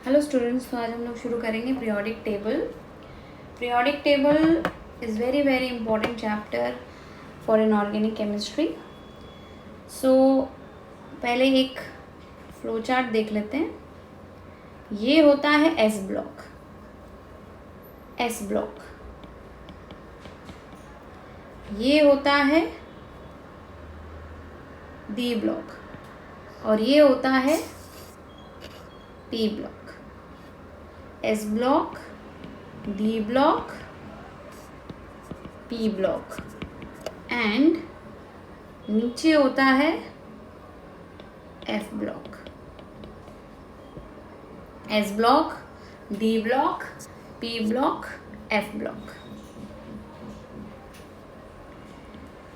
Hello students, तो आज हम लोग शुरू करेंगे periodic table. Periodic table is very very important chapter for inorganic chemistry. So पहले एक फ्लो चार्ट देख लेते हैं। ये होता है एस ब्लॉक। ये होता है डी ब्लॉक और ये होता है P block. S block, D block, P block and नीचे होता है F block. S block, D block, P block, F block.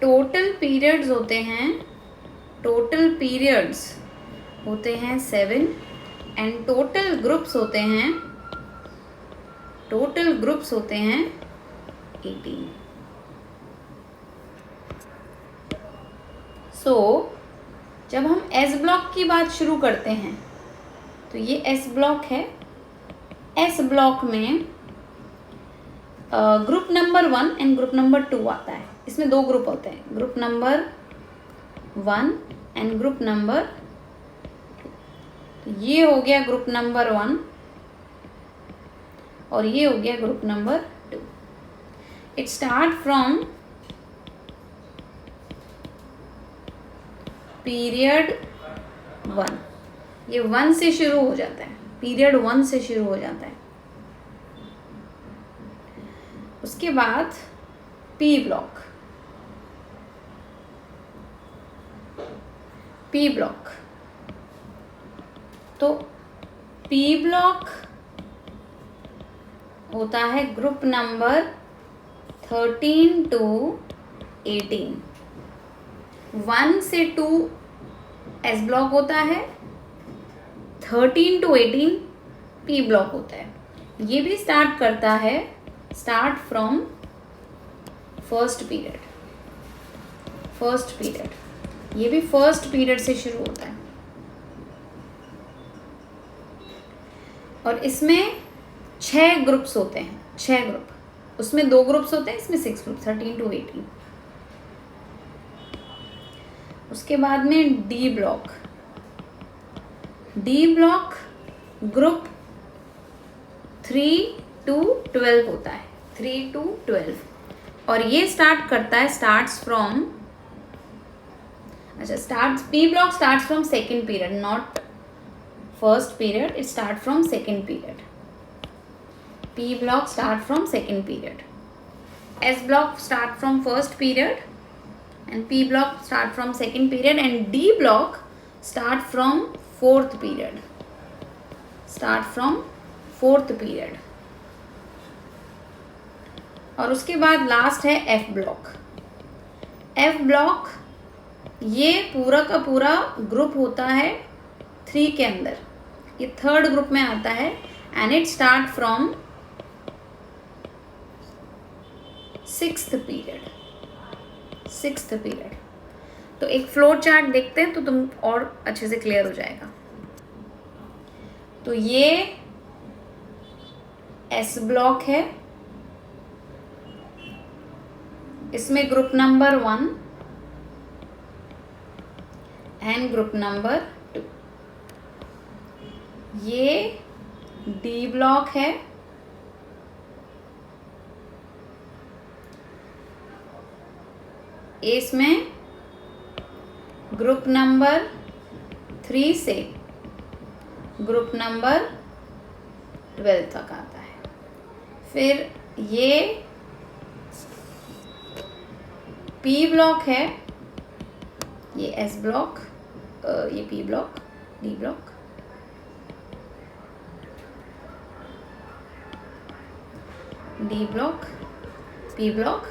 Total periods होते हैं 7 एंड टोटल ग्रुप्स होते हैं 18। सो जब हम एस ब्लॉक की बात शुरू करते हैं तो ये एस ब्लॉक है। एस ब्लॉक में group number 1 and group number 2 आता है। इसमें दो ग्रुप होते हैं, group number 1 and group number 2। ये हो गया ग्रुप नंबर 1 और ये हो गया group number 2। It start from period 1। ये 1 से शुरू हो जाता है, पीरियड 1 से शुरू हो जाता है। उसके बाद पी ब्लॉक। तो पी ब्लॉक होता है ग्रुप नंबर 13 to 18। 1 से 2 एस ब्लॉक होता है, 13 to 18 पी ब्लॉक होता है। ये भी स्टार्ट फ्रॉम फर्स्ट पीरियड। ये भी फर्स्ट पीरियड से शुरू होता है और इसमें 6 ग्रुप्स होते हैं। 6 ग्रुप, उसमें 2 ग्रुप्स होते हैं, इसमें 6 ग्रुप, 13 to 18। उसके बाद में डी ब्लॉक ग्रुप 3 to 12 होता है, 3 to 12। और ये P block starts from second period, not first period. It start from second period. P block start from second period. S block start from first period and P block start from second period and D block start from fourth period। और उसके बाद last है F block. ये पूरा का पूरा group होता है 3 के अंदर, ये थर्ड ग्रुप में आता है and it start from sixth period. तो एक फ्लो चार्ट देखते हैं तो तुम और अच्छे से क्लियर हो जाएगा। तो ये एस ब्लॉक है, इसमें group number 1 and group number 2। ये डी ब्लॉक है, इसमें ग्रुप नंबर 3 से ग्रुप नंबर 12 तक आता है। फिर ये पी ब्लॉक है, ये एस ब्लॉक, ये P block, D block, D block, P block.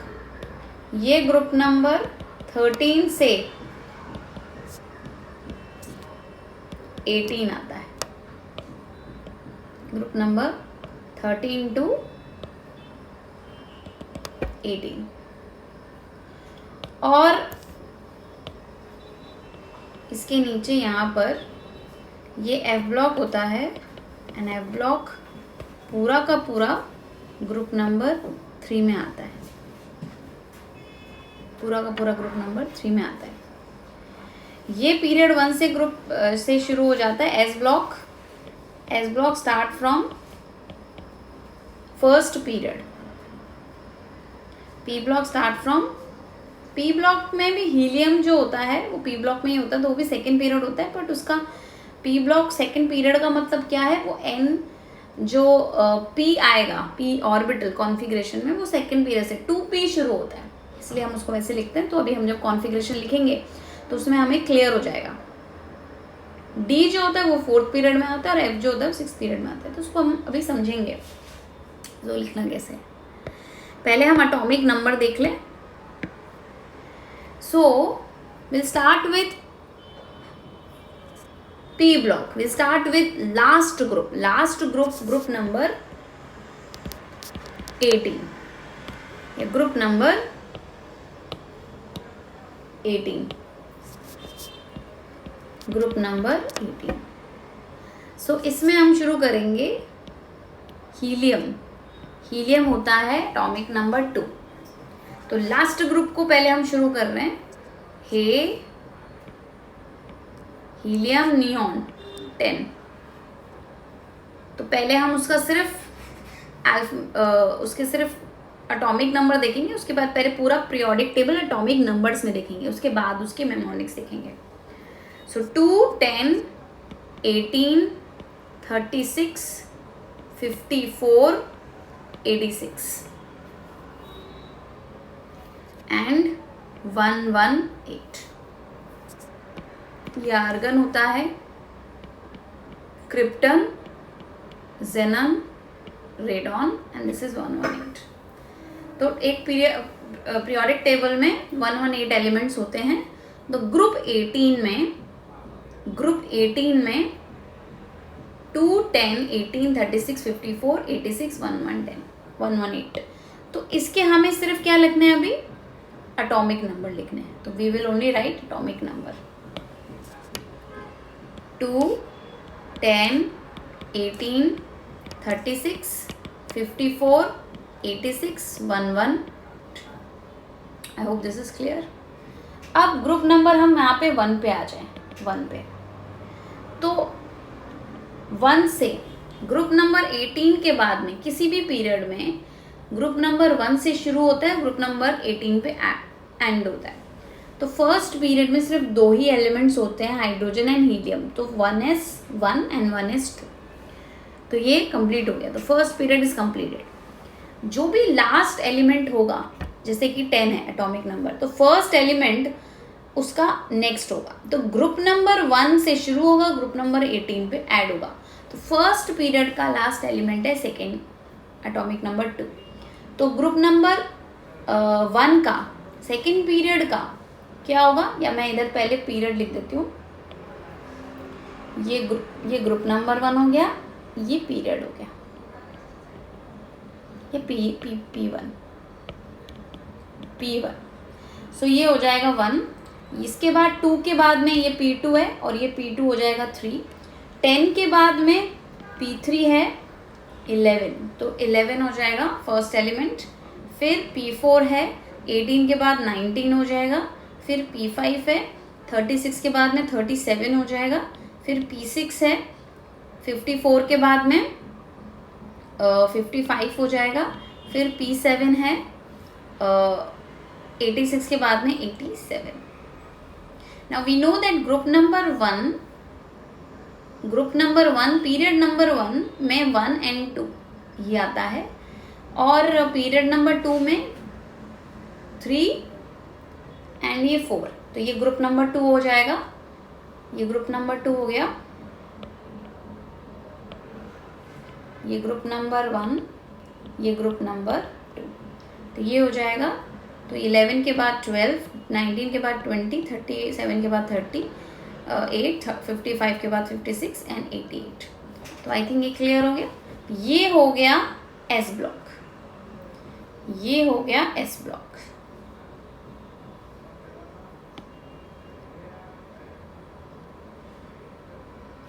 ये ग्रुप नंबर 13 से 18 आता है, ग्रुप नंबर 13 to 18। और इसके नीचे यहाँ पर ये एफ ब्लॉक होता है एंड एफ ब्लॉक पूरा का पूरा ग्रुप नंबर 3 में आता है, पूरा का पूरा ग्रुप नंबर 3 में आता है। ये पीरियड 1 से ग्रुप से शुरू हो जाता है। S block start from first period, P block start from, P block में भी हीलियम जो होता है वो पी ब्लॉक में ही होता है, तो वो भी सेकेंड पीरियड होता है, बट उसका पी ब्लॉक सेकेंड पीरियड का मतलब क्या है, वो एन जो पी आएगा पी ऑर्बिटल कॉन्फ़िगरेशन में वो सेकेंड पीरियड से 2p शुरू होता है, इसलिए हम उसको वैसे लिखते हैं। तो अभी हम जब कॉन्फ़िगरेशन लिखेंगे तो उसमें हमें क्लियर हो जाएगा। डी जो होता है वो फोर्थ पीरियड में आता है और एफ जो होता है सिक्स पीरियड में आता है। तो उसको हम अभी समझेंगे तो लिखना कैसे है। पहले हम एटॉमिक नंबर देख लें। So will start with P block, will start with last group number 18, group number 18, group number 18। सो इसमें हम शुरू करेंगे हीलियम होता है एटॉमिक नंबर 2। तो लास्ट ग्रुप को पहले हम शुरू कर रहे हैं, हीलियम नियॉन 10। तो पहले हम उसका उसके सिर्फ एटॉमिक नंबर देखेंगे, उसके बाद पहले पूरा पीरियोडिक टेबल एटॉमिक नंबर्स में देखेंगे, उसके बाद उसके मेमोनिक्स देखेंगे। सो 2, 10, 18, 36, 54, 86 एंड 118। ये आर्गन होता है, krypton, जेनन, radon and this is 118। तो एक पीरियोडिक टेबल में 118 एलिमेंट्स होते हैं। तो ग्रुप 18 में 2, 10, 18, 36, 54, 86, 118। तो इसके हमें सिर्फ क्या लिखने हैं अभी, एटॉमिक नंबर लिखने हैं। तो we will only write atomic number 2, 10, 18, 36, 54, 86, 11। I hope this is clear. अब ग्रुप नंबर हम यहाँ पे 1 पे आ जाएं, 1 पे। तो 1 से ग्रुप नंबर 18 के बाद में किसी भी पीरियड में ग्रुप नंबर 1 से शुरू होता है, ग्रुप नंबर 18 पे एंड होता है। तो फर्स्ट पीरियड में सिर्फ 2 ही एलिमेंट्स होते हैं, हाइड्रोजन एंड हीलियम। तो 1s1 एंड 1s2। तो ये कंप्लीट हो गया। तो फर्स्ट पीरियड इज कंप्लीटेड। जो भी लास्ट एलिमेंट होगा, जैसे कि 10 है एटॉमिक नंबर, तो फर्स्ट एलिमेंट उसका नेक्स्ट होगा। तो ग्रुप नंबर 1 से शुरू होगा, ग्रुप नंबर 18 पे ऐड होगा। तो फर्स्ट पीरियड का लास्ट एलिमेंट है सेकेंड एटॉमिक नंबर 2। तो ग्रुप नंबर 1 का सेकेंड पीरियड का क्या होगा, या मैं इधर पहले पीरियड लिख देती हूँ। ये ग्रुप नंबर 1 हो गया, ये पीरियड हो गया, ये P1। सो ये हो जाएगा 1। इसके बाद 2 के बाद में ये P2 है और ये P2 हो जाएगा 3। 10 के बाद में P3 है 11, तो 11 हो जाएगा फर्स्ट एलिमेंट। फिर P4 है 18 के बाद 19 हो जाएगा। फिर P5 है 36 के बाद में 37 हो जाएगा। फिर P6 है 54 के बाद में 55 हो जाएगा। फिर P7 है 86 के बाद में 87। Now we know that group number 1 period number 1 में 1 and 2 ये आता है, और पीरियड नंबर 2 में 3 एंड ये 4। तो ये ग्रुप नंबर 2 हो जाएगा, ये ग्रुप नंबर 2 हो गया, ये ग्रुप नंबर 1, ये ग्रुप नंबर 2। तो ये हो जाएगा। तो 11 के बाद 12, 19 के बाद 20, 37 के बाद 30, 8, 55 के बाद 56 एंड 88। तो आई थिंक ये क्लियर हो गया। ये हो गया एस ब्लॉक, ये हो गया एस ब्लॉक।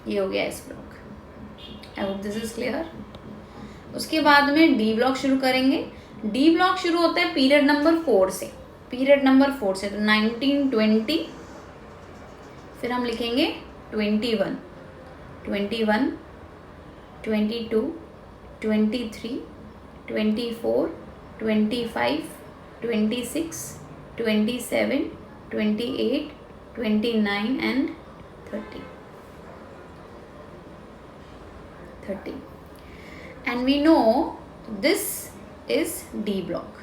ये हो गया S block. I hope this is clear. उसके बाद में डी ब्लॉक शुरू करेंगे। डी ब्लॉक शुरू होता है पीरियड नंबर 4 से, पीरियड नंबर 4 से, तो 1920, फिर हम लिखेंगे 21, 21, 22, 23, 24, 25, 26, 27, 28, 29 and 30. And we know this is D block.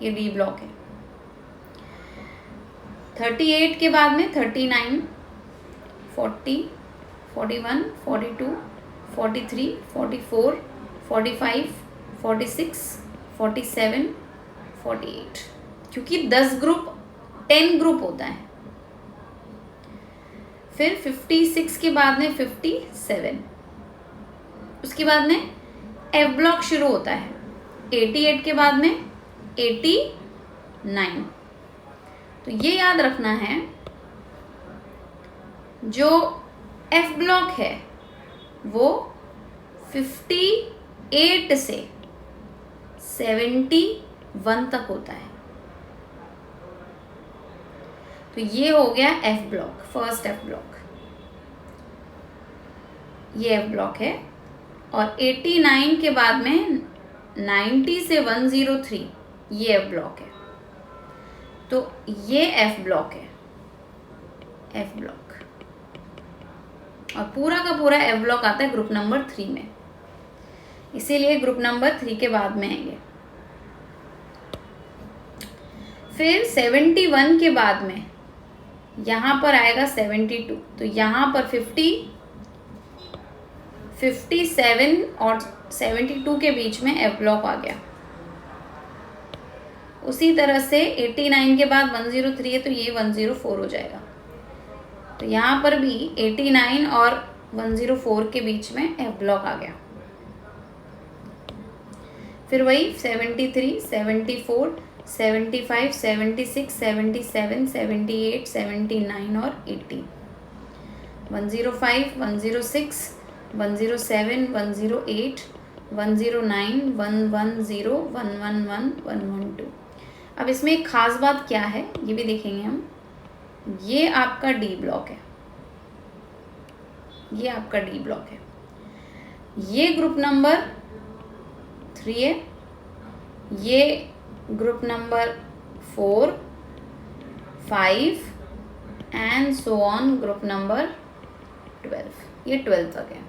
ये D block है। 38 के बाद में 39, 40, 41, 42, 43, 44, 45, 46, 47, 48, क्योंकि 10 ग्रुप 10 ग्रुप होता है। फिर 56 के बाद में 57, उसके बाद में एफ ब्लॉक शुरू होता है। 88 के बाद में 89। तो ये याद रखना है, जो एफ ब्लॉक है वो 58 से 71 तक होता है। तो ये हो गया F block, first F block, ये एफ ब्लॉक है। और 89 के बाद में 90 से 103 ये एफ ब्लॉक है। तो ये एफ ब्लॉक है, एफ ब्लॉक, और पूरा का पूरा एफ ब्लॉक आता है ग्रुप नंबर 3 में, इसीलिए ग्रुप नंबर 3 के बाद में आएंगे। फिर 71 के बाद में यहाँ पर आएगा 72, तो यहाँ पर 50, 57 और 72 के बीच में एफ ब्लॉक आ गया। उसी तरह से 89 के बाद 103 है, तो ये 104 हो जाएगा। तो यहाँ पर भी 89 और 104 के बीच में एफ ब्लॉक आ गया। फिर वही 73, 74, 75, 76, 77, 78, 79 और 80, 105, 106, 107, 108, 109, 110, 111, 112। अब इसमें एक खास बात क्या है ये भी देखेंगे हम। ये आपका डी ब्लॉक है, ये आपका डी ब्लॉक है, ये ग्रुप नंबर 3 है, ये group number 4, 5 and so on group number 12, ये 12 तक है।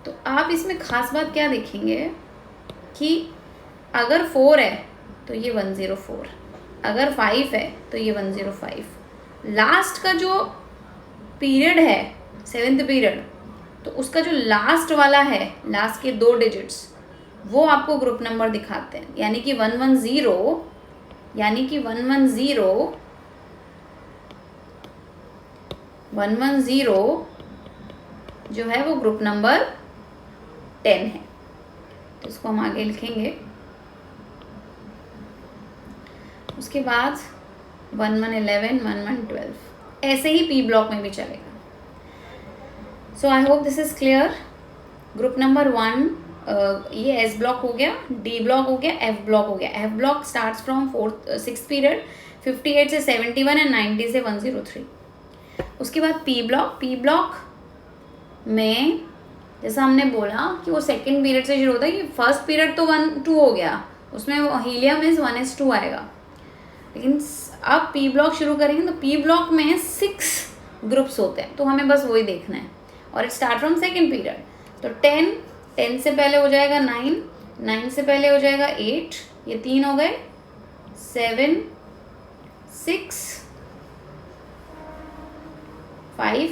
तो आप इसमें खास बात क्या देखेंगे कि अगर 4 है तो ये 104, अगर 5 है तो ये 105। लास्ट का जो पीरियड है 7th पीरियड, तो उसका जो लास्ट वाला है, लास्ट के 2 डिजिट्स, वो आपको ग्रुप नंबर दिखाते हैं। यानी कि 110, यानी कि 110 जो है वो ग्रुप नंबर 10 है। तो इसको हम आगे लिखेंगे। उसके बाद 1111, 1112, ऐसे ही पी ब्लॉक में भी चलेगा। So I hope this is clear. Group number 1 ये एस ब्लॉक हो गया, डी ब्लॉक हो गया, एफ ब्लॉक हो गया। F block starts from 6th period, 58 से 71 एंड 90 से 103। उसके बाद पी ब्लॉक, पी ब्लॉक में जैसा हमने बोला कि वो 2nd पीरियड से शुरू होता है। कि फर्स्ट पीरियड तो 1-2 हो गया, उसमें हीलियम इज 1s2 आएगा। लेकिन अब पी ब्लॉक शुरू करेंगे तो पी ब्लॉक में 6 ग्रुप्स होते हैं, तो हमें बस वही देखना है। और it start from 2nd period. तो 10 से पहले हो जाएगा 9, 9 से पहले हो जाएगा 8, ये 3 हो गए, 7, 6, 5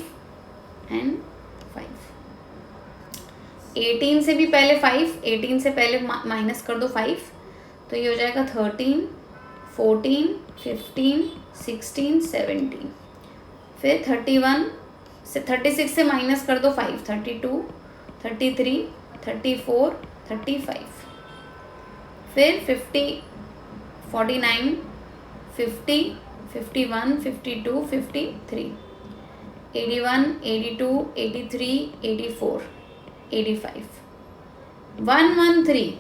एंड 5। 18 से भी पहले 5, 18 से पहले माइनस कर दो 5, तो ये हो जाएगा 13, 14, 15, 16, 17। फिर 31 से 36 से माइनस कर दो 5, 32, 33, 34, 35। फिर 50, 49, 50, 51, 52, 53, 81, 82, 83, 84, 85। 113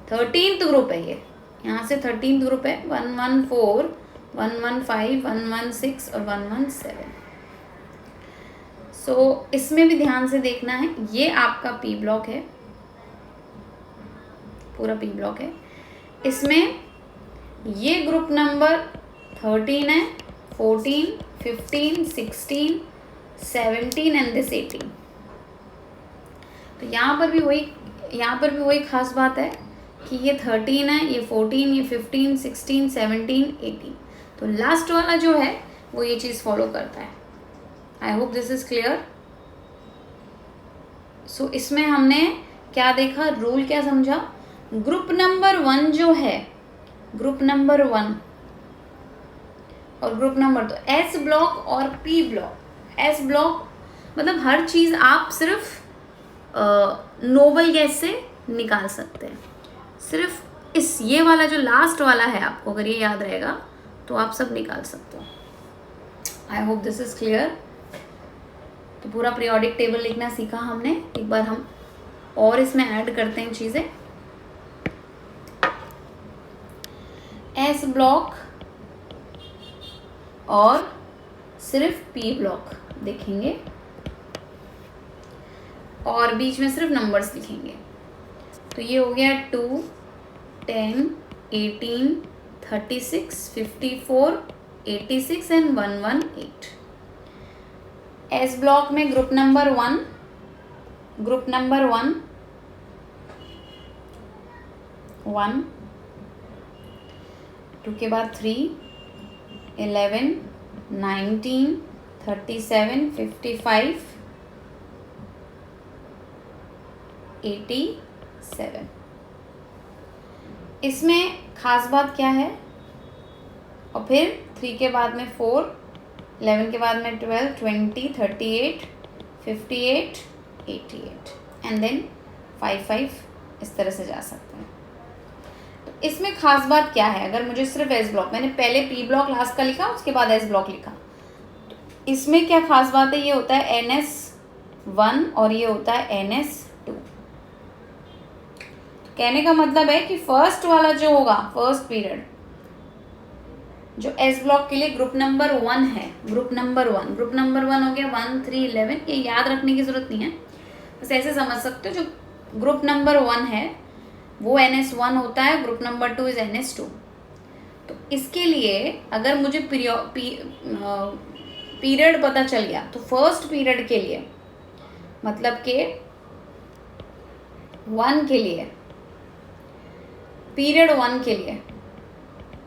13th ग्रुप है, ये यहाँ से 13th ग्रुप है। 114, 115, 116 और 117। सो इसमें भी ध्यान से देखना है। ये आपका पी ब्लॉक है, पूरा पी ब्लॉक है। इसमें ये ग्रुप नंबर 13 है, 14, 15, 16, 17 एंड दिस 18। तो यहाँ पर भी वही खास बात है कि ये 13 है, ये 14, ये 15, 16, 17, 18। तो लास्ट वाला जो है वो ये चीज़ फॉलो करता है। I hope this is clear. So इसमें हमने क्या देखा, रूल क्या समझा। ग्रुप नंबर 1 जो है, ग्रुप नंबर 1 और ग्रुप नंबर 2, एस ब्लॉक और पी ब्लॉक। एस ब्लॉक मतलब हर चीज़ आप सिर्फ नोबल गैस से निकाल सकते हैं। सिर्फ ये वाला जो लास्ट वाला है, आपको अगर ये याद रहेगा तो आप सब निकाल सकते हो। आई होप दिस इज क्लियर। तो पूरा पीरियोडिक टेबल लिखना सीखा हमने। एक बार हम और इसमें ऐड करते हैं चीज़ें। एस ब्लॉक और सिर्फ पी ब्लॉक देखेंगे और बीच में सिर्फ नंबर्स लिखेंगे। तो ये हो गया 2, 10, 18, 36, 54, 86 एंड 118। एस ब्लॉक में ग्रुप नंबर 1 1, 2 के बाद 3, 11, 19, 37, 55, 87। इसमें खास बात क्या है, और फिर 3 के बाद में 4, 11 के बाद में 12, 20, 38, 58, 88 एंड देन 55। इस तरह से जा सकते हैं। तो इसमें खास बात क्या है, अगर मुझे सिर्फ एस ब्लॉक, मैंने पहले पी ब्लॉक लास्ट का लिखा, उसके बाद एस ब्लॉक लिखा। तो इसमें क्या खास बात है, ये होता है NS1 और ये होता है NS2। कहने का मतलब है कि फर्स्ट वाला जो होगा, फर्स्ट पीरियड जो एस ब्लॉक के लिए ग्रुप नंबर 1 है, ग्रुप नंबर 1 हो गया 1, 3, 11। ये याद रखने की जरूरत नहीं है, बस ऐसे समझ सकते हो। जो ग्रुप नंबर 1 है वो NS1 होता है, ग्रुप नंबर 2 इज NS2। तो इसके लिए अगर मुझे पीरियड पता चल गया, तो फर्स्ट पीरियड के लिए मतलब के 1 के लिए, पीरियड 1 के लिए,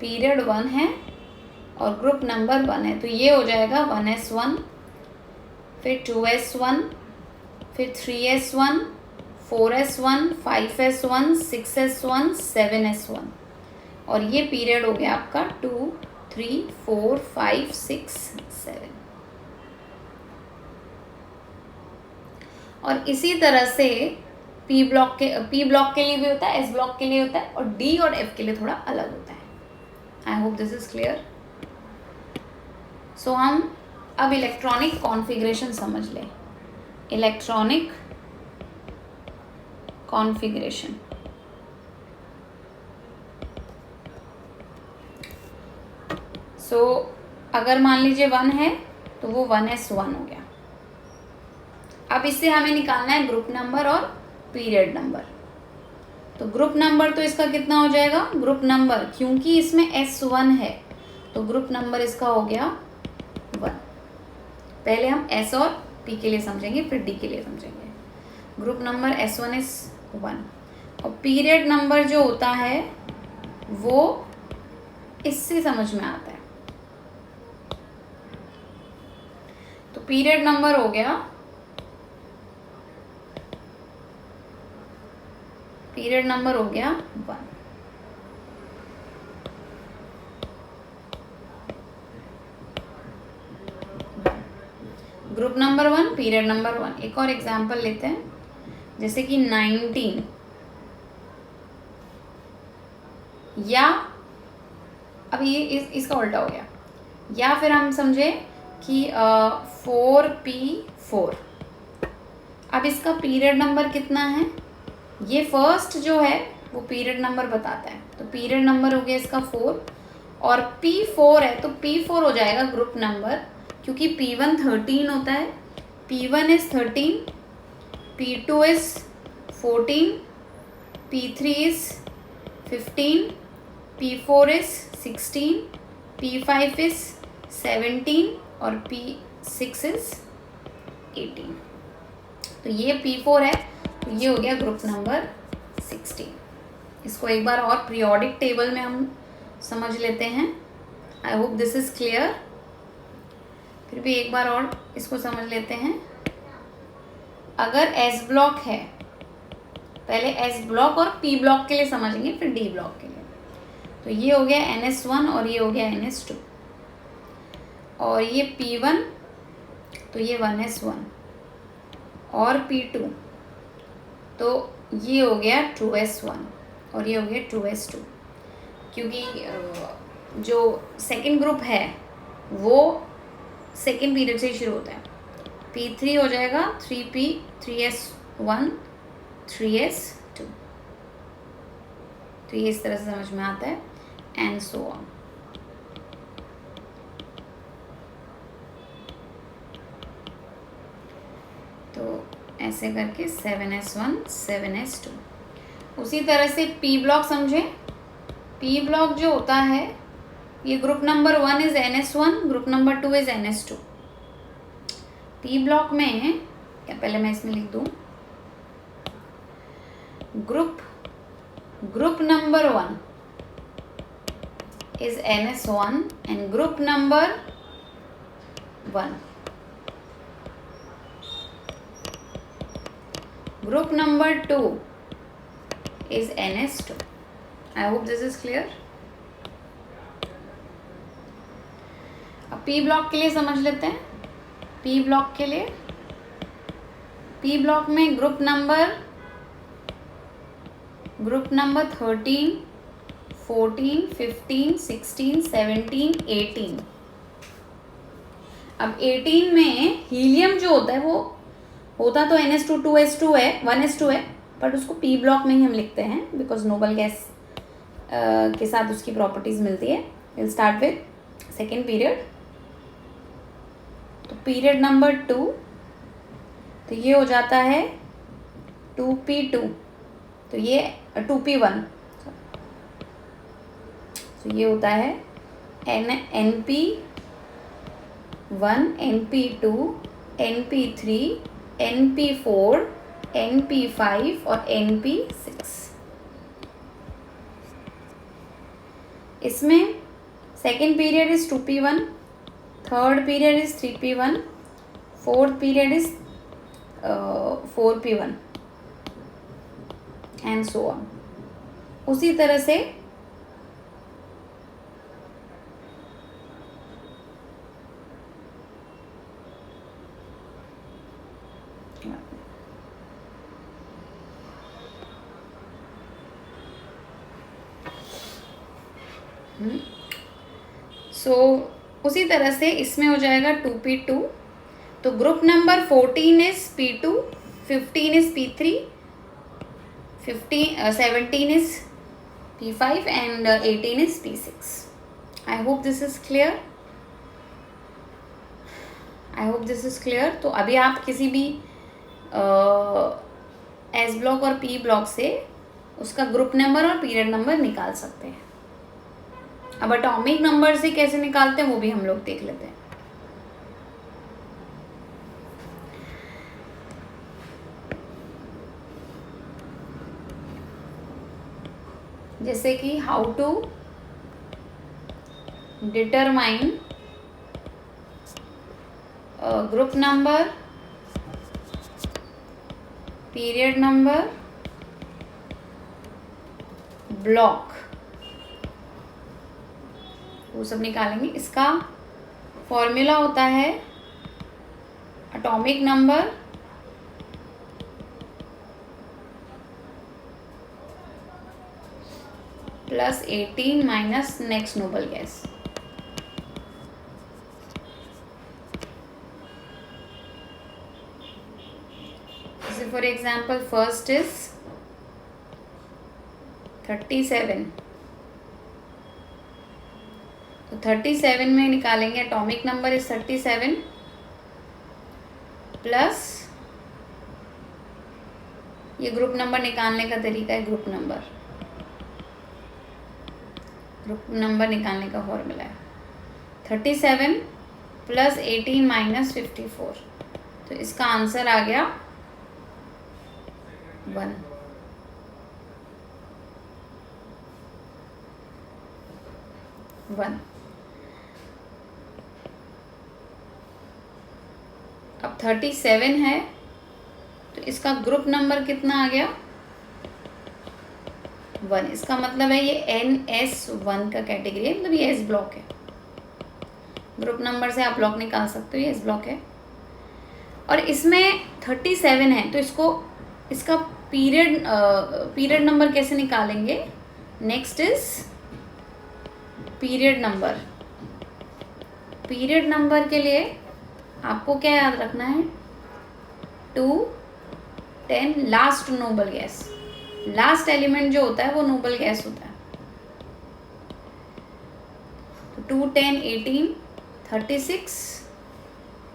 पीरियड 1 है और ग्रुप नंबर 1 है, तो ये हो जाएगा 1S1, फिर 2S1, फिर 3S1, 4S1, 5S1, 6S1, 7S1 और ये पीरियड हो गया आपका 2, 3, 4, 5, 6, 7। और इसी तरह से पी ब्लॉक के लिए भी होता है, एस ब्लॉक के लिए होता है, और डी और एफ के लिए थोड़ा अलग होता है। I hope this is clear. So हम अब इलेक्ट्रॉनिक कॉन्फ़िगरेशन समझ लें। इलेक्ट्रॉनिक कॉन्फ़िगरेशन, सो अगर मान लीजिए 1 है तो वो 1S1 हो गया। अब इससे हमें निकालना है ग्रुप नंबर और पीरियड नंबर। तो ग्रुप नंबर तो इसका कितना हो जाएगा, ग्रुप नंबर क्योंकि इसमें S1 है तो ग्रुप नंबर इसका हो गया 1। पहले हम S और P के लिए समझेंगे, फिर D के लिए समझेंगे। ग्रुप नंबर S1 इज 1 और पीरियड नंबर जो होता है वो इससे समझ में आता है। तो पीरियड नंबर हो गया, पीरियड नंबर हो गया 1। Group number 1, period number 1। एक और एग्जांपल लेते हैं, जैसे कि 19 या अब ये इसका उल्टा हो गया, या फिर हम समझे कि 4P4। अब इसका पीरियड नंबर कितना है, ये फर्स्ट जो है वो पीरियड नंबर बताता है, तो पीरियड नंबर हो गया इसका 4, और P4 है तो P4 हो जाएगा ग्रुप नंबर, क्योंकि P1 13 होता है, P1 is 13, P2 is 14, P3 is 15, P4 is 16, P5 is 17 और P6 इज 18। तो ये P4 है, तो ये हो गया ग्रुप नंबर 16। इसको एक बार और पीरियोडिक टेबल में हम समझ लेते हैं। आई होप दिस इज क्लियर। फिर भी एक बार और इसको समझ लेते हैं। अगर एस ब्लॉक है, पहले एस ब्लॉक और पी ब्लॉक के लिए समझेंगे, फिर डी ब्लॉक के लिए। तो ये हो गया NS1 और ये हो गया NS2, और ये P1 तो ये 1S1 और P2 तो ये हो गया 2S1 और ये हो गया 2S2, क्योंकि जो सेकेंड ग्रुप है वो सेकेंड पीरियड से ही शुरू होता है। P3 हो जाएगा 3P 3S1 3S2, तो ये इस तरह से समझ में आता है, एंड सो ऑन। तो ऐसे करके 7S1 7S2। उसी तरह से P ब्लॉक समझे। P ब्लॉक जो होता है, ये group number 1 is NS1, group number 2 is NS2। P block में क्या, पहले मैं इसमें लिख दूं, group number 1 is NS1 and group number 1. Group number 2 is NS2. I hope this is clear. अब P ब्लॉक के लिए समझ लेते हैं। P ब्लॉक के लिए, P ब्लॉक में ग्रुप नंबर 13, 14, 15, 16, 17, 18। अब 18 में हीलियम जो होता है वो होता तो NS2 2S2 है, 1S2 है, बट उसको P ब्लॉक में ही हम लिखते हैं बिकॉज नोबल गैस के साथ उसकी प्रॉपर्टीज मिलती है। Will start with second period. तो पीरियड नंबर 2, तो ये हो जाता है 2P2, तो ये 2P1, तो ये होता है NP1, NP2, NP3, NP4, NP5 और NP6। इसमें second period is 2P1, third period is 3P1, fourth period is 4P1 and so on. उसी तरह से उसी तरह से इसमें हो जाएगा 2P2, तो group number 14 is P2, 15 is P3, 17 is P5 and 18 is P6। I hope this is clear. तो अभी आप किसी भी एस ब्लॉक और पी ब्लॉक से उसका ग्रुप नंबर और पीरियड नंबर निकाल सकते हैं। अब एटॉमिक नंबर से कैसे निकालते हैं वो भी हम लोग देख लेते हैं। जैसे कि how to determine group number, period number, block, वो सब निकालेंगे। इसका फॉर्मूला होता है atomic number plus 18 minus next noble gas. For example first is 37. तो 37 में निकालेंगे एटॉमिक नंबर इज 37 प्लस ये ग्रुप नंबर निकालने का तरीका है. ग्रुप नंबर निकालने का फॉर्मूला है 37 प्लस 18 माइनस 54. तो इसका आंसर आ गया 1. अब 37 है तो इसका ग्रुप नंबर कितना आ गया 1. इसका मतलब है ये NS1 का कैटेगरी है, मतलब ये S ब्लॉक है. ग्रुप नंबर से आप ब्लॉक निकाल सकते हो, ये S ब्लॉक है. और इसमें 37 है तो इसका पीरियड नंबर कैसे निकालेंगे. नेक्स्ट इज पीरियड नंबर के लिए आपको क्या याद रखना है 2, 10 last noble gas. Last element जो होता है वो नोबल गैस होता है. तो 2, 10, 18, 36,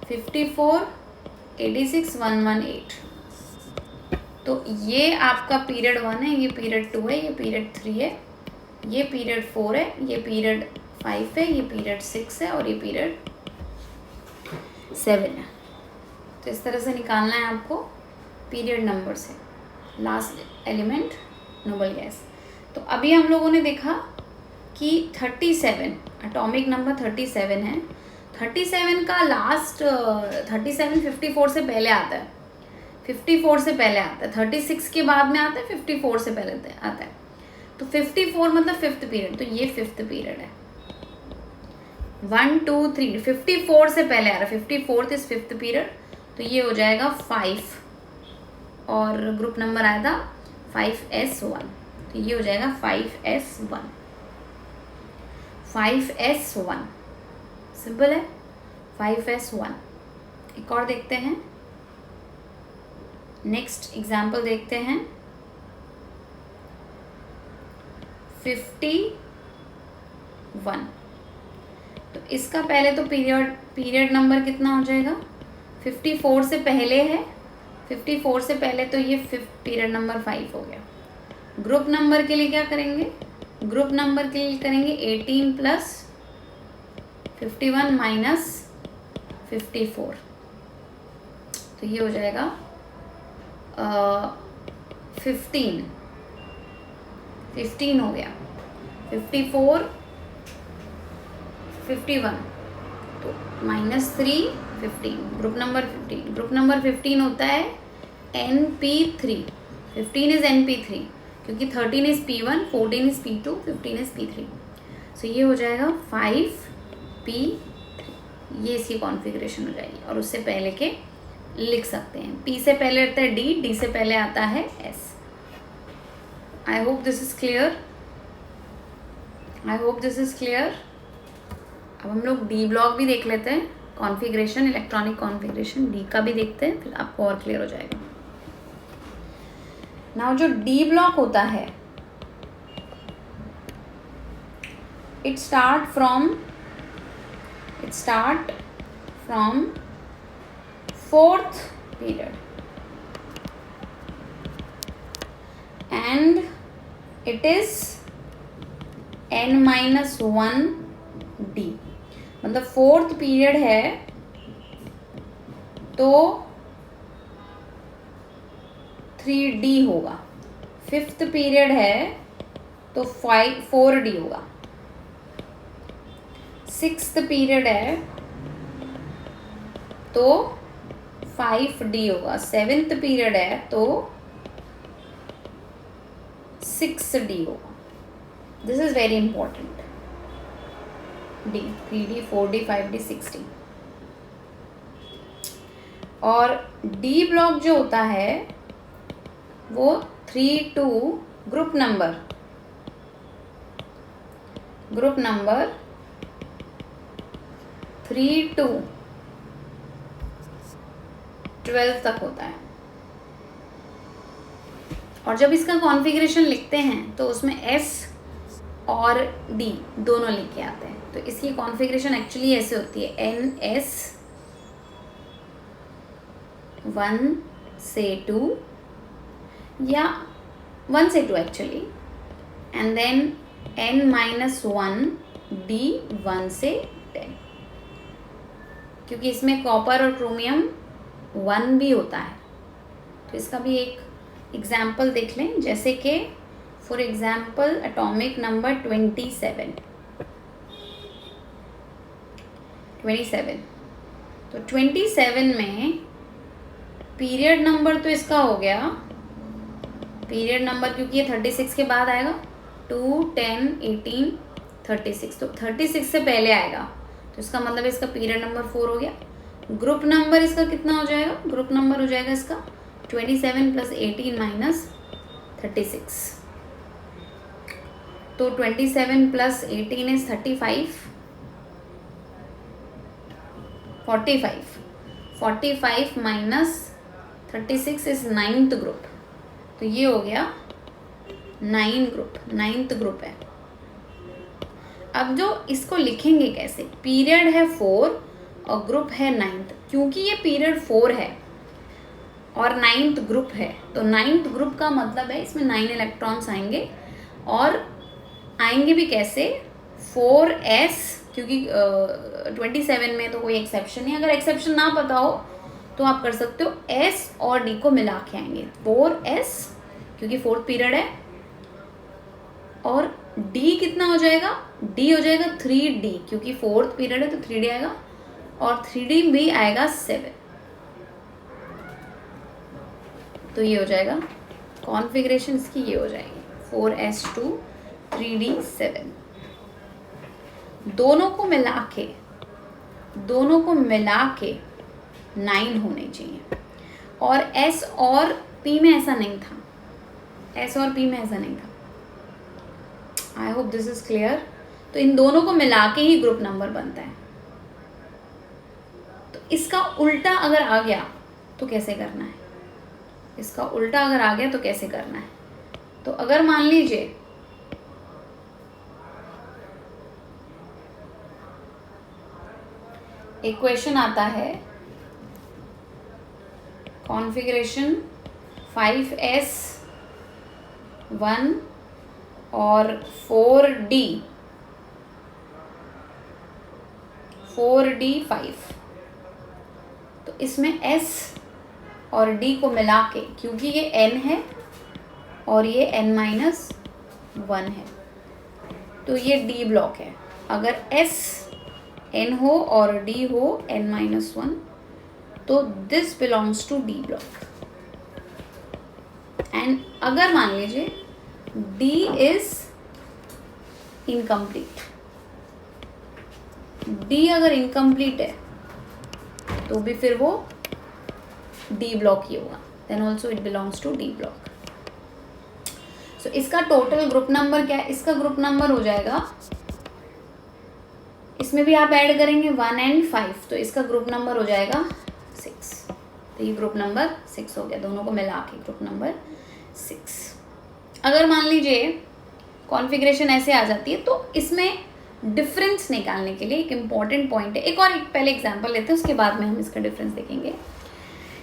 54, 86, 118. तो ये आपका पीरियड 1 है, ये पीरियड 2 है, ये पीरियड 3 है, ये पीरियड 4 है, ये पीरियड 5 है, ये पीरियड 6 है और ये पीरियड 7 है. तो इस तरह से निकालना है आपको पीरियड नंबर से लास्ट एलिमेंट नोबल गैस. तो अभी हम लोगों ने देखा कि 37 एटॉमिक नंबर 37 है. 37 का लास्ट 37 54 से पहले आता है, 54 से पहले आता है, 36 के बाद में आता है, 54 से पहले आता है. तो 54 मतलब फिफ्थ पीरियड, तो ये फिफ्थ पीरियड है. 1, 2, 3 54 से पहले आ रहा है, 54th इज फिफ्थ पीरियड. तो ये हो जाएगा 5 और ग्रुप नंबर आया था 5S1. तो ये हो जाएगा 5S1. सिंपल है 5S1. एक और देखते हैं, नेक्स्ट एग्जाम्पल देखते हैं 51. तो इसका पहले तो पीरियड नंबर कितना हो जाएगा 54 से पहले है, 54 से पहले तो ये पीरियड नंबर 5 हो गया. ग्रुप नंबर के लिए क्या करेंगे, ग्रुप नंबर के लिए करेंगे 18 प्लस 51 माइनस 54. तो ये हो जाएगा 15 हो गया. 54 51 तो -3 15. ग्रुप नंबर 15 होता है NP3. 15 इज NP3 क्योंकि 13 is P1, 14 is P2, 15 is P3. सो ये हो जाएगा 5P3. ये इसकी कॉन्फ़िगरेशन हो जाएगी. और उससे पहले के लिख सकते हैं, P से पहले आता है D से पहले आता है S. I hope this is clear. अब हम लोग D ब्लॉक भी देख लेते हैं, कॉन्फ़िगरेशन, इलेक्ट्रॉनिक कॉन्फ़िगरेशन D का भी देखते हैं, फिर आपको और क्लियर हो जाएगा. नाउ जो D ब्लॉक होता है, it start from fourth period and it is N-1D. मतलब फोर्थ पीरियड है तो 3D होगा. फिफ्थ पीरियड है तो 4D होगा. सिक्स्थ पीरियड है तो 5D होगा. सेवेंथ पीरियड है तो 6D होगा. This is very important. D, 3D, 4D, 5D, 6D. और D ब्लॉक जो होता है वो 3-2 ग्रुप नंबर 3-12 तक होता है. और जब इसका कॉन्फ़िगरेशन लिखते हैं तो उसमें S और D दोनों लिख के आते हैं। तो इसकी कॉन्फ़िगरेशन एक्चुअली ऐसे होती है NS 1 से 2 या 1 से 2 actually, and then N-1 D 1 से 10, क्योंकि इसमें कॉपर और क्रोमियम 1 भी होता है। तो इसका भी एक एग्जाम्पल देख लें, जैसे कि फॉर एग्जाम्पल एटॉमिक नंबर 27। तो 27 में पीरियड नंबर तो इसका हो गया, पीरियड नंबर क्योंकि ये 36 के बाद आएगा, 2, 10, 18, 36, तो 36 से पहले आएगा, तो इसका मतलब इसका पीरियड नंबर 4 हो गया। ग्रुप नंबर इसका कितना हो जाएगा? ग्रुप नंबर हो जाएगा इसका 27 + 18 - 36, तो 27 + 18 इज 35, 45 - 36 इज 9th ग्रुप, तो ये हो गया 9th ग्रुप है। अब जो इसको लिखेंगे कैसे, पीरियड है 4 और ग्रुप है 9th, क्योंकि ये पीरियड 4 है और 9th ग्रुप है, तो 9th ग्रुप का मतलब है इसमें 9 इलेक्ट्रॉन्स आएंगे, और आएंगे भी कैसे, 4s, क्योंकि 27 में तो कोई एक्सेप्शन नहीं, अगर एक्सेप्शन ना पता हो तो आप कर सकते हो s और d को मिला के आएंगे, 4s क्योंकि 4th पीरियड है, और d कितना हो जाएगा, d हो जाएगा 3d, क्योंकि 4th पीरियड है तो 3d आएगा, और 3d भी आएगा 7, तो ये हो जाएगा कॉन्फ़िगरेशन इसकी, ये हो जाएगी 4s2 3d 7। दोनों को मिला के 9 होने चाहिए, और s और p में ऐसा नहीं था, आई होप दिस इज क्लियर। तो इन दोनों को मिला के ही ग्रुप नंबर बनता है। तो इसका उल्टा अगर आ गया तो कैसे करना है, तो अगर मान लीजिए एक क्वेश्चन आता है, कॉन्फ़िगरेशन 5s1 और 4d5, तो इसमें s और d को मिला के, क्योंकि ये n है और ये n-1 है, तो ये d ब्लॉक है। अगर s n हो और d हो n-1, तो this belongs to d block. And अगर मान लीजिए d इज इनकम्प्लीट, d अगर इनकम्प्लीट है तो भी फिर वो d ब्लॉक ही होगा, then also it belongs to d block. So इसका टोटल ग्रुप नंबर क्या है, इसका ग्रुप नंबर हो जाएगा, इसमें भी आप ऐड करेंगे 1 and 5, तो इसका ग्रुप नंबर हो जाएगा 6, तो ये ग्रुप नंबर 6 हो गया, दोनों को मिला के ग्रुप नंबर 6। अगर मान लीजिए कॉन्फ़िगरेशन ऐसे आ जाती है, तो इसमें डिफरेंस निकालने के लिए एक इम्पॉर्टेंट पॉइंट है, एक पहले एग्जांपल लेते हैं, उसके बाद में हम इसका डिफरेंस देखेंगे।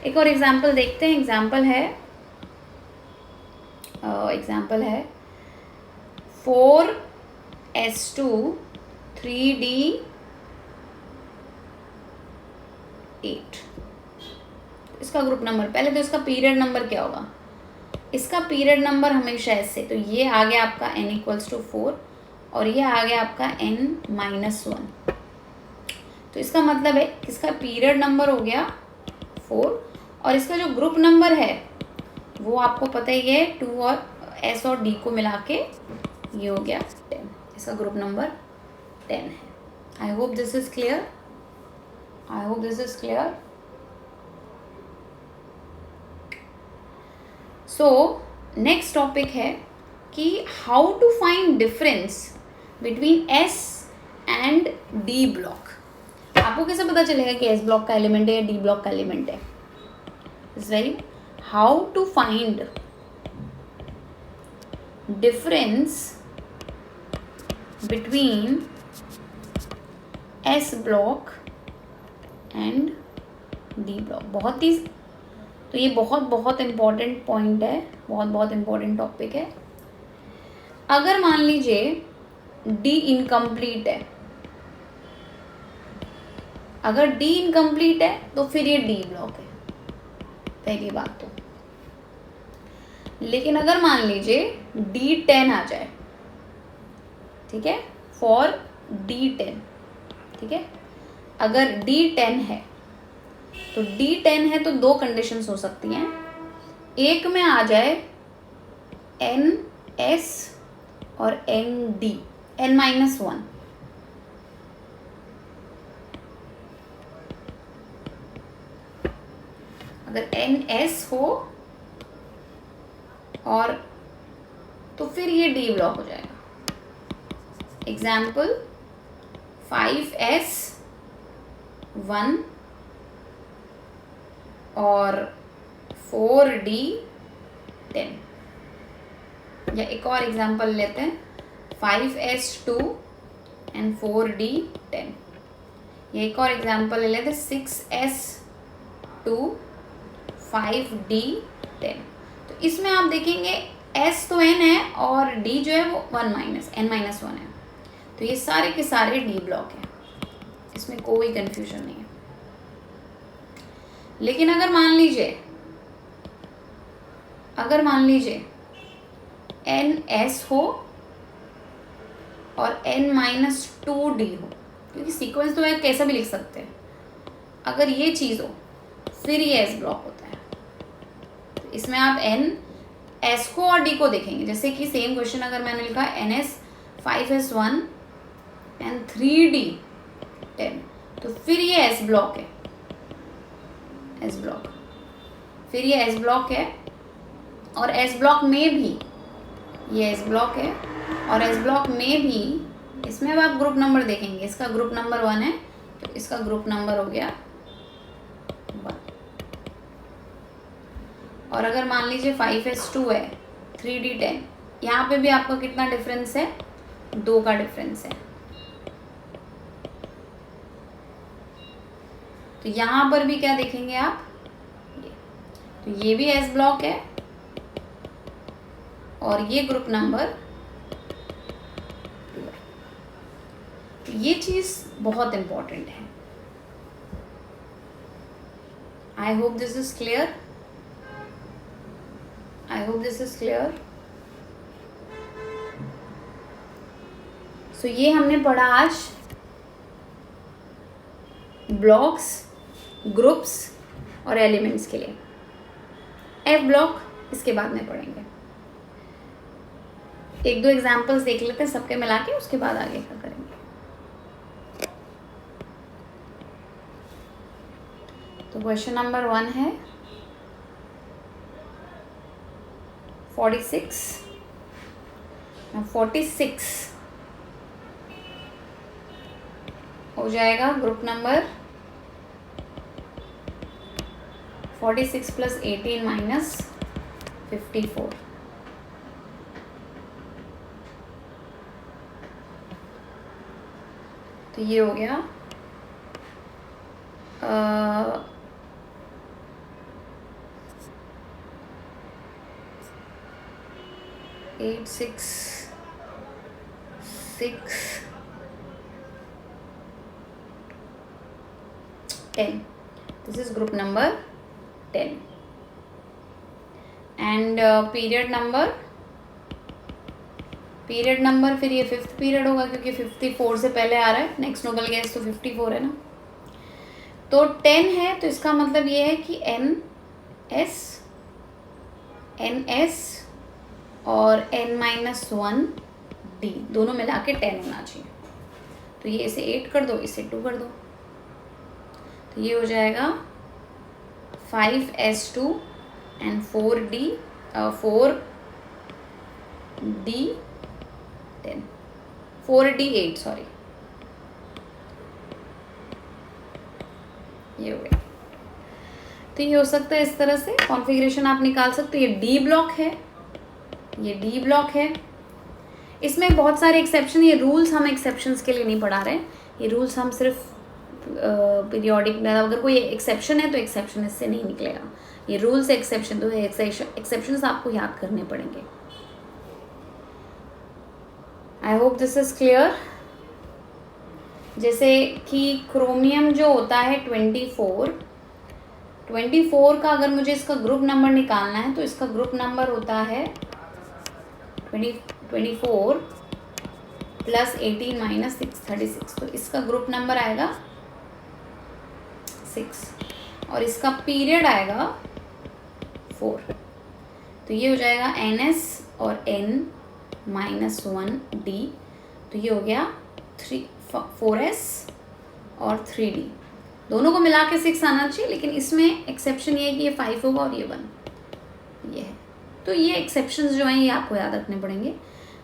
एक और एग्जांपल देखते हैं, एग्जांपल है 4s2 3d8, इसका ग्रुप नंबर, पहले तो इसका पीरियड नंबर क्या होगा, इसका पीरियड नंबर हमेशा ऐसे, तो ये आ गया आपका n = 4 और ये आ गया आपका n-1, तो इसका मतलब है इसका पीरियड नंबर हो गया 4, और इसका जो ग्रुप नंबर है वो आपको पता ही है, 2 और s और d को मिला के ये हो गया 10, इसका ग्रुप नंबर 10 है। I hope this is clear, so next topic है कि how to find difference between S and D block. आपको कैसे पता चलेगा कि S ब्लॉक का एलिमेंट है या D ब्लॉक का एलिमेंट है, is very how to find difference between S block and D block. बहुत ही, तो ये बहुत बहुत इम्पॉर्टेंट पॉइंट है, बहुत बहुत इम्पॉर्टेंट टॉपिक है। अगर मान लीजिए डी इनकम्प्लीट है, अगर डी इनकम्प्लीट है तो फिर ये डी ब्लॉक है, पहली बात तो। लेकिन अगर मान लीजिए D10 आ जाए, ठीक है, फॉर D10, ठीक है, अगर D10 है तो D10 है तो दो कंडीशंस हो सकती हैं। एक में आ जाए NS और ND, N-1, अगर NS हो और तो फिर ये डी ब्लॉक हो जाएगा। एग्जाम्पल 5S1 और 4D10, या एक और एग्जाम्पल लेते हैं 5S2 एंड 4D10, या एक और एग्जाम्पल ले लेते हैं 6S2 5D10। तो इसमें आप देखेंगे S तो N है और D जो है वो N-1 है, तो ये सारे के सारे D ब्लॉक हैं, इसमें कोई कंफ्यूजन नहीं है। लेकिन अगर मान लीजिए NS हो और N-2D हो, क्योंकि सीक्वेंस तो है, कैसा भी लिख सकते हैं, अगर ये चीज़ हो फिर ये S ब्लॉक होता है। तो इसमें आप S को और D को देखेंगे, जैसे कि सेम क्वेश्चन अगर मैंने लिखा NS 5S1 एंड 3D10, तो फिर ये S ब्लॉक है, S ब्लॉक, फिर ये S ब्लॉक है, और S ब्लॉक में भी ये S ब्लॉक है, और S ब्लॉक में भी इसमें अब आप ग्रुप नंबर देखेंगे, इसका ग्रुप नंबर 1 है तो इसका ग्रुप नंबर हो गया 1। और अगर मान लीजिए 5S2 है 3D10, यहाँ पे भी आपका कितना डिफरेंस है, 2 का डिफरेंस है। तो यहाँ पर भी क्या देखेंगे आप, तो ये भी S ब्लॉक है और ये ग्रुप नंबर 2 है। तो ये चीज़ बहुत इंपॉर्टेंट है। I hope this is clear, I hope this is clear. So ये हमने पढ़ा आज ब्लॉक्स, ग्रुप्स और एलिमेंट्स के लिए। F ब्लॉक इसके बाद में पढ़ेंगे। एक दो एग्जाम्पल्स देख लेते हैं सबके मिला के, उसके बाद आगे का करेंगे। तो क्वेश्चन नंबर 1 है 46 हो जाएगा ग्रुप नंबर 46 + 18 - 54। तो ये हो गया 8 6 6 10। This is group number 10 and period number फिर ये 5th पीरियड होगा, क्योंकि 54 से पहले आ रहा है, नेक्स्ट नोबल गैस तो 54 है ना। तो 10 है तो इसका मतलब ये है कि NS और N-1D दोनों मिला के 10 होना चाहिए। तो ये इसे 8 कर दो, इसे 2 कर दो, तो ये हो जाएगा 5S2 and 4D10 4D8 sorry, ये हो गया। तो ये हो सकता है इस तरह से कॉन्फ़िगरेशन आप निकाल सकते हो। ये D ब्लॉक है ये डी ब्लॉक है। इसमें बहुत सारे एक्सेप्शन, ये रूल्स हम एक्सेप्शंस के लिए नहीं पढ़ा रहे, ये रूल्स हम सिर्फ पीरियोडिक में अगर कोई एक्सेप्शन है तो एक्सेप्शन इससे नहीं निकलेगा, ये रूल्स एक्सेप्शन, तो एक्सेप्शंस आपको याद करने पड़ेंगे। आई होप दिस इज क्लियर। जैसे कि क्रोमियम जो होता है 24 का अगर मुझे इसका ग्रुप नंबर निकालना है तो इसका ग्रुप नंबर होता है 24 प्लस 18 माइनस 636, तो इसका ग्रुप नंबर आएगा 6 और इसका पीरियड आएगा 4। तो ये हो जाएगा NS और N माइनस 1D, तो ये हो गया 4S और 3D, दोनों को मिला के 6 आना चाहिए, लेकिन इसमें एक्सेप्शन ये है कि ये 5 होगा और ये 1 ये है। तो ये एक्सेप्शंस जो हैं ये आपको याद रखने पड़ेंगे,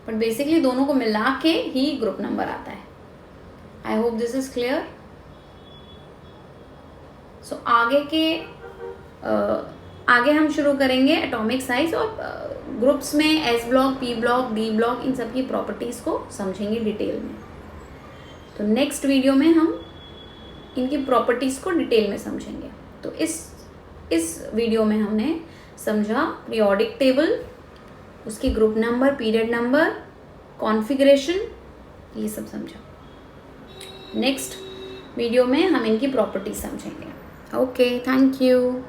बट बेसिकली दोनों को मिला के ही ग्रुप नंबर आता है। I hope this is clear. So आगे हम शुरू करेंगे एटॉमिक साइज और ग्रुप्स में S block, P block, D block, इन सब की प्रॉपर्टीज़ को समझेंगे डिटेल में। तो नेक्स्ट वीडियो में हम इनकी प्रॉपर्टीज़ को डिटेल में समझेंगे। तो इस वीडियो में हमने समझा पीरियोडिक टेबल, उसके group number, period number, configuration, ये सब समझा। नेक्स्ट वीडियो में हम इनकी प्रॉपर्टीज समझेंगे। Okay, thank you.